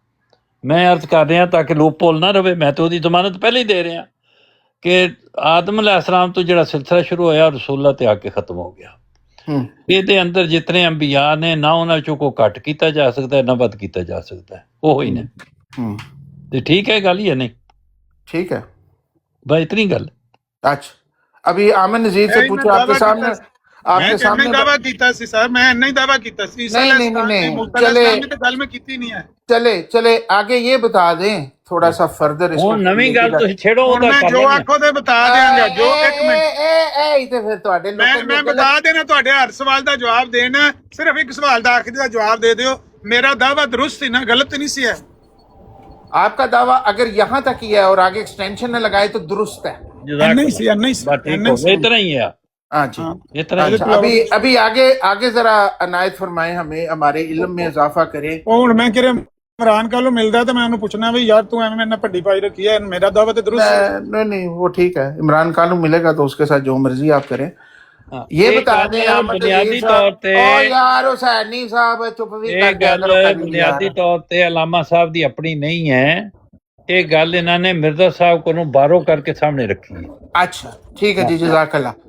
میں عرض کر رہا تاکہ لوپ ہول نہ رہے. میں تو ضمانت پہلے ہی دے رہا کہ آدم علیہ السلام تو جڑا سلسلہ شروع ہویا رسول اللہ تے آ کے ختم ہو گیا. یہ دے اندر جتنے انبیاء نے نہ انہاں چوں کو کٹ کیتا جا سکتا ہے نہ بد کیتا جا سکتا ہے. وہی نے. ٹھیک ہے گل یا نہیں؟ ٹھیک ہے بھائی اتنی گل. اچا ابھی عامر نذیر سے پوچھو آپ کے سامنے. میں دعویٰ کیتا سی سر، میں نہیں دعویٰ کیتا سی. چلے آگے یہ بتا دیں تھوڑا سا فردر اس کو. نویں گل تسی چھیڑو میں جو آکھو تے بتا دیاں گا. جو ایک منٹ میں بتا دینا تواڈے ہر سوال دا جواب دینا. صرف ایک سوال دا آخری دا جواب دے دیو. میرا دعویٰ درست سی نا، غلط نہیں سی ہے؟ آپ کا دعویٰ اگر یہاں تک ہی ہے اور آگے ایکسٹینشن نہ لگائے تو درست ہے. اتنا ہی ہے. ہاں جی ابھی آگے ذرا عنایت فرمائیں، ہمیں ہمارے علم میں اضافہ کرے. میں کہ عمران کالو ملتا ہے تو میں انہوں پوچھنا بھی یار تو میں نے پڈی پائی رکھی ہے، میرا دعویٰ درست ہے. نہیں وہ ٹھیک ہے. عمران کالو ملے گا تو اس کے ساتھ جو مرضی آپ کریں. یہ بتا دیں بنیادی طور پہ یار حسینی صاحب چپ بھی یہ گل بنیادی طور پہ علامہ صاحب دی اپنی نہیں ہے. یہ گل انہوں نے مرزا صاحب کو بارو کر کے سامنے رکھی ہے. اچھا ٹھیک ہے جی، جزاک اللہ.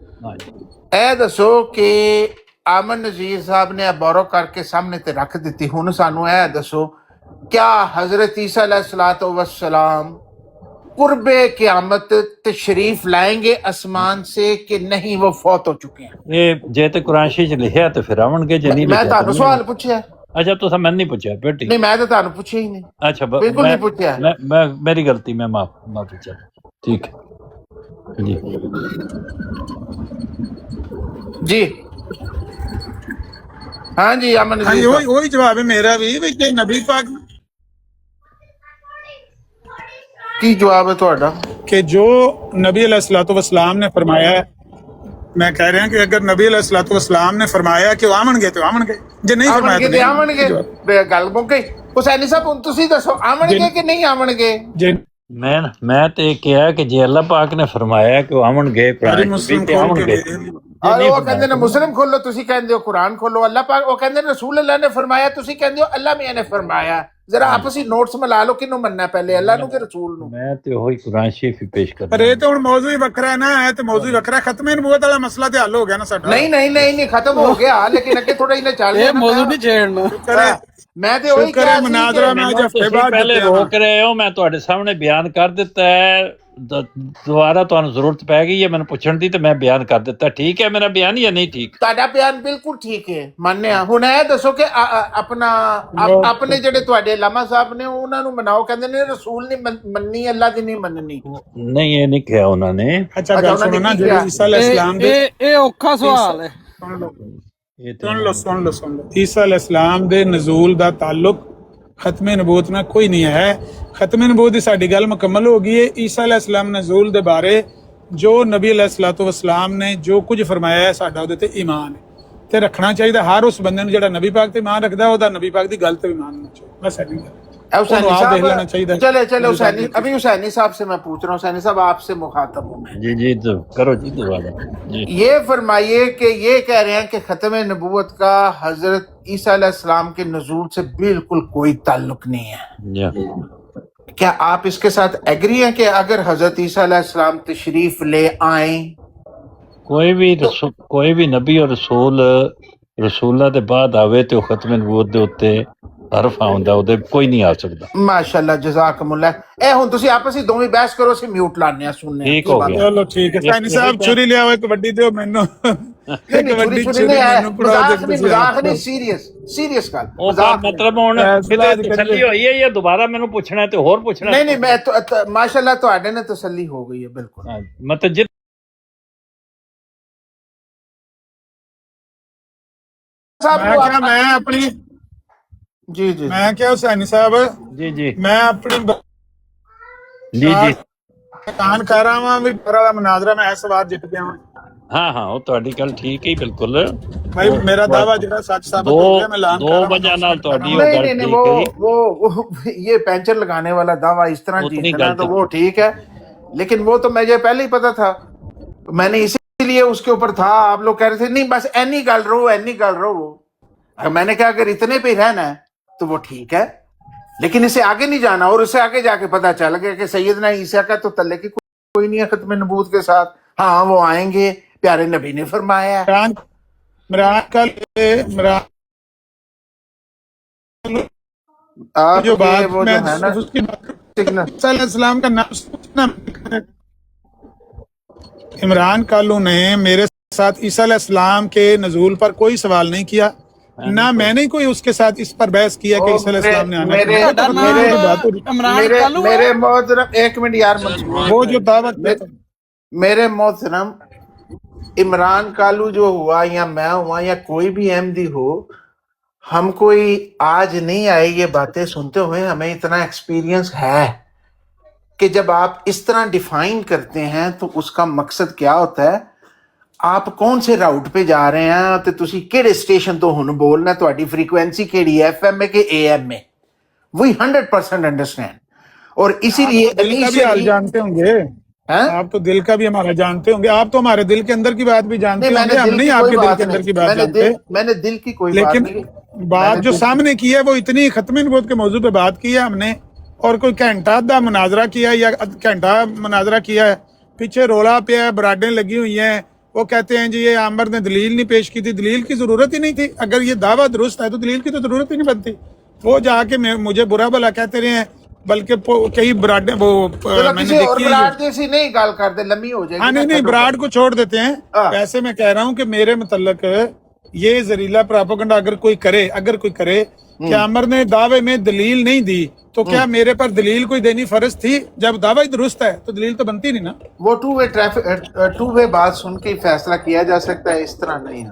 اے دسو کہ عامر نذیر صاحب نے بارو کر کے سامنے تے رکھ دیتی. ہن سانو اے دسو کیا حضرت عیسیٰ علیہ الصلوۃ والسلام قرب قیامت تشریف لائیں گے آسمان سے کہ نہیں، وہ فوت ہو چکے ہیں؟ یہ جے تے قرآن شریف لکھیا تے پھر آون گے، جے نہیں میں تانوں سوال پوچھیا. اچھا تو میں نہیں پوچھا بیٹی. نہیں میں تو تانوں پوچھیا ہی نہیں. اچھا بالکل نہیں پوچھیا. میری غلطی، میں معافی چاہتا. ٹھیک ہے جی ہاں جی امن جی وہی جواب ہے میرا بھی کہ نبی پاک ਕੀ ਜਵਾਬ ਹੈ ਤੁਹਾਡਾ? کہ جو نبی علیہ الصلوۃ والسلام نے فرمایا ہے، میں کہہ رہے ہیں کہ اگر نبی علیہ الصلوۃ والسلام نے فرمایا کہ وہ آمن گے تو آمن گے، جی نہیں فرمایا تو نہیں ਆਵਣਗੇ ਗੱਲ ਮੁੱਕ ਗਈ। ਹੁਸੈਨੀ ਸਾਹਿਬ ਹੁਣ ਤੁਸੀਂ ਦੱਸੋ ਆਵਣਗੇ ਕਿ ਨਹੀਂ ਆਵਣਗੇ? جی ਮੈਂ ਤੇ ਇਹ ਕਿਹਾ ਕਿ ਜੇ ਅੱਲਾਹ ਪਾਕ ਨੇ ਫਰਮਾਇਆ ਕਿ ਉਹ ਆਵਣਗੇ ਕੁਰਾਨ مسلم ਤੇ کھول ਆਵਣਗੇ। کے ਔਰ ਉਹ ਕਹਿੰਦੇ ਨੇ ਮੁਸਲਮ ਖੋਲੋ, ਤੁਸੀਂ ਕਹਿੰਦੇ ਹੋ ਕੁਰਾਨ ਖੋਲੋ। ਅੱਲਾਹ ਪਾਕ ਉਹ ਕਹਿੰਦੇ ਨੇ ਰਸੂਲ ਅੱਲਾਹ ਨੇ ਫਰਮਾਇਆ, ਤੁਸੀਂ ਕਹਿੰਦੇ ਹੋ ਅੱਲਾਹ ਮੀਆਂ ਨੇ ਫਰਮਾਇਆ। ਜ਼ਰਾ ਆਪਸੀ ਨੋਟਸ ਮਿਲਾ ਲਓ ਕਿਹਨੂੰ ਮੰਨਣਾ ਪਹਿਲੇ, ਅੱਲਾਹ ਨੂੰ ਕਿ ਰਸੂਲ ਨੂੰ? ਮੈਂ ਤੇ ਉਹੀ ਕੁਰਾਨ ਸ਼ਰੀਫ ਹੀ ਪੇਸ਼ پر ਕਰਦਾ। یہ تو ہن موضوع ہی وکھرا ہے نا، ہے تو موضوع ہی وکھرا ہے۔ ختم نبوت والا مسئلہ تے حل ہو گیا نا ساڈا۔ ਨਹੀਂ ਨਹੀਂ ਨਹੀਂ ਨਹੀਂ ختم ਹੋ ਗਿਆ ਲੇਕਿن ਅੱਗੇ ਥੋੜਾ ਇਹਨੇ ਚੱਲ ਇਹ ਮੌਜੂਦ ਨਹੀਂ ਛੇੜਨਾ। ਮੈਂ ਤੇ ਉਹੀ شکر ہے ਕਿਹਾ ਸੀ مناظرہ میں آج ہفتے ਤੁਸੀਂ بعد ਪਹਿਲੇ جتنے آنا۔ ਰੋਕ ਰਹੇ ਹੋ, ਮੈਂ ਤੁਹਾਡੇ ਸਾਹਮਣੇ ਬਿਆਨ ਕਰ ਦਿੱਤਾ ਹੈ। ਦੁਬਾਰਾ ਤੁਹਾਨੂੰ ਜ਼ਰੂਰਤ ਪੈ ਗਈ ਹੈ ਮੈਨੂੰ ਪੁੱਛਣ ਦੀ ਤੇ ਮੈਂ ਬਿਆਨ ਕਰ ਦਿੱਤਾ। ਠੀਕ ਹੈ ਮੇਰਾ ਬਿਆਨ ਜਾਂ ਨਹੀਂ ਠੀਕ? ਤੁਹਾਡਾ ਬਿਆਨ ਬਿਲਕੁਲ ਠੀਕ ਹੈ, ਮੰਨਿਆ। ਹੁਣ ਇਹ ਦੱਸੋ ਕਿ ਆਪਣਾ ਆਪਣੇ ਜਿਹੜੇ ਤੁਹਾਡੇ ਲਾਮਾ ਸਾਹਿਬ ਨੇ ਉਹਨਾਂ ਨੂੰ ਮਨਾਓ, ਕਹਿੰਦੇ ਨੇ ਰਸੂਲ ਨਹੀਂ ਮੰਨਣੀ, ਅੱਲਾਹ ਦੀ ਨਹੀਂ ਮੰਨਣੀ। ਨਹੀਂ ਇਹ ਨਹੀਂ ਕਿਹਾ ਉਹਨਾਂ ਨੇ। اچھا گل سنو نا، جو عیسیٰ علیہ السلام دے ਇਹ ਔਖਾ ਸਵਾਲ ਹੈ। سن لو عیسیٰ علیہ السلام دے نزول دا تعلق ختم نبوت نہ کوئی نہیں ہے۔ ختم نبوت دی ساڈی گل مکمل ہو گئی ہے۔ عیسیٰ علیہ السلام نزول دے بارے جو نبی علیہ الصلوۃ والسلام نے جو کچھ فرمایا ہے ساڈا اودے تے ایمان ہے تے رکھنا چاہیے۔ ہر اس بندے نوں جڑا نبی پاک تے ایمان رکھدا ہے اودا نبی پاک دی گل تے ایمان ہونا چاہیے، بس ایڈی گل۔ حسینی آپ دیکھ لینا چاہیے۔ چلے حسینی، ابھی حسینی صاحب سے میں پوچھ رہا ہوں، حسینی صاحب آپ سے مخاطب ہوں میں۔ جی تو کرو جی دوبارہ جی۔ یہ فرمائیے کہ یہ کہہ رہے ہیں کہ ختم نبوت کا حضرت عیسیٰ علیہ السلام کے نزول سے بالکل کوئی تعلق نہیں ہے، جی کیا آپ اس کے ساتھ ایگری ہیں کہ اگر حضرت عیسیٰ علیہ السلام تشریف لے آئیں کوئی بھی نبی اور رسولہ دے بعد آوے تو ختم نبوت دے اوتے حرف آوندا اودے کوئی نہیں آ سکدا۔ ماشاءاللہ جزاکم اللہ۔ اے ہن تسی آپس ہی دوویں بحث کرو، سی میوٹ لانے سننے ٹھیک ہو گیا۔ چلو ٹھیک ہے، سائنی صاحب چھری لے آؤ ایک وڈی دیو مینوں، ایک وڈی چھری مینوں پڑھاؤ دے۔ مذاق نہیں، سیریس گل مطلب ہن تسلی ہوئی ہے یا دوبارہ مینوں پوچھنا ہے تے ہور پوچھنا ہے؟ نہیں میں ماشاءاللہ تواڈے نے تسلی ہو گئی ہے بالکل۔ مطلب جت میں اپنی جی میں کیا حسینی صاحب جی میں اپنی جی کان کر رہا ہوں بھی میرا مناظرہ میں اس وار جت گیا ہوں۔ ہاں وہ تہاڈی گل ٹھیک ہے بالکل بھائی میرا دعویٰ جڑا سچ ثابت ہو گیا، میں اعلان کر رہا ہوں۔ دو وجہ نال تہاڈی نہیں وہ یہ پینچر لگانے والا دعویٰ اس طرح جیتنا تو وہ ٹھیک ہے، لیکن وہ تو مجھے پہلے ہی پتا تھا، میں نے اسی لیے اس کے اوپر تھا۔ آپ لوگ کہہ رہے تھے نہیں بس اینی گل رہو، میں نے کہا اگر اتنے پہ ہی رہنا ہے تو وہ ٹھیک ہے، لیکن اسے آگے نہیں جانا۔ اور اسے آگے جا کے پتا چل گیا کہ سیدنا عیسیٰ کا تو تعلق ہی کوئی نہیں ہے ختم نبوت کے ساتھ۔ ہاں وہ آئیں گے، پیارے نبی نے فرمایا ہے۔ جو بات وہ جو ہے نا عیسیٰ علیہ السلام کا نام عمران کالو نے میرے ساتھ عیسیٰ علیہ السلام کے نزول پر کوئی سوال نہیں کیا، نہ میں نے کوئی اس کے ساتھ اس پر بحث کیا کہ عیسیٰ علیہ السلام نے آنا ہے۔ میرے محترم ایک منٹ یار، وہ جو دعوت میرے محترم عمران کالو جو ہوا یا میں ہوا یا کوئی بھی احمدی ہو، ہم کوئی آج نہیں آئے یہ باتیں سنتے ہوئے، ہمیں اتنا ایکسپیرینس ہے کہ جب آپ اس طرح ڈیفائن کرتے ہیں تو اس کا مقصد کیا ہوتا ہے، آپ کون سے راؤٹ پہ جا رہے ہیں تے تسی کیڑے اسٹیشن تو ہن بولنا، تہاڈی فریکوینسی کیڑی ہے، ایف ایم میں کہ اے ایم میں، وی 100% انڈرسٹینڈ۔ اور اسی لیے دل کا بھی حال جانتے ہوں گے، آپ تو دل کا بھی ہمارا جانتے ہوں گے، آپ تو ہمارے دل کے اندر کی بات بھی جانتے ہوں گے، ہم نہیں آپ کے دل کے اندر کی بات جانتے۔ میں نے دل کی کوئی بات نہیں، لیکن بات جو سامنے کی ہے وہ اتنی ختم نبوت کے موضوع پہ بات کی ہے ہم نے، اور کوئی گھنٹہ دا مناظرہ کیا ہے یا گھنٹہ مناظرہ کیا ہے، پیچھے رولا پہ ہے، براڈیں لگی ہوئی ہیں، وہ کہتے ہیں جی یہ عامر نے دلیل نہیں پیش کی تھی، دلیل کی ضرورت ہی نہیں تھی۔ اگر یہ دعویٰ درست ہے تو دلیل کی تو ضرورت ہی نہیں بنتی۔ وہ جا کے مجھے برا بھلا کہتے رہے ہیں، بلکہ کئی براڈیں وہ میں نے دیکھی ہے۔ براڈ جیسی نہیں گال کر دے، لمبی ہو جائے گی۔ ہاں نہیں براڈ کو چھوڑ دیتے ہیں، ویسے میں کہہ رہا ہوں کہ میرے متعلق یہ زہریلا پراپیگنڈا اگر کوئی کرے کہ عامر نے دعوے میں دلیل نہیں دی تو کیا میرے پر دلیل کوئی دینی فرض تھی؟ جب دعویٰ درست ہے تو دلیل تو بنتی نہیں نا۔ وہ ٹو وے بات سن کے فیصلہ کیا جا سکتا ہے، اس طرح نہیں ہے۔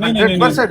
100%।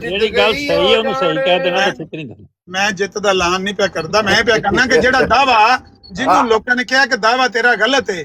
ਜਿਹੜੀ ਗੱਲ ਸਹੀ ਹੈ ਉਹਨੂੰ ਸਹੀ ਕਹਿ ਦੇਣਾ, ਤੇ ਫਿਕਰ ਨਹੀਂ ਕਰਨੀ। ਮੈਂ ਜਿੱਤ ਦਾ ਐਲਾਨ ਨਹੀਂ ਪਿਆ ਕਰਦਾ, ਮੈਂ ਪਿਆ ਕਰਨਾ ਕਿ ਜਿਹੜਾ ਦਾਵਾ ਜਿਹਨੂੰ ਲੋਕਾਂ ਨੇ ਕਿਹਾ ਕਿ ਦਾਵਾ ਤੇਰਾ ਗਲਤ ਹੈ,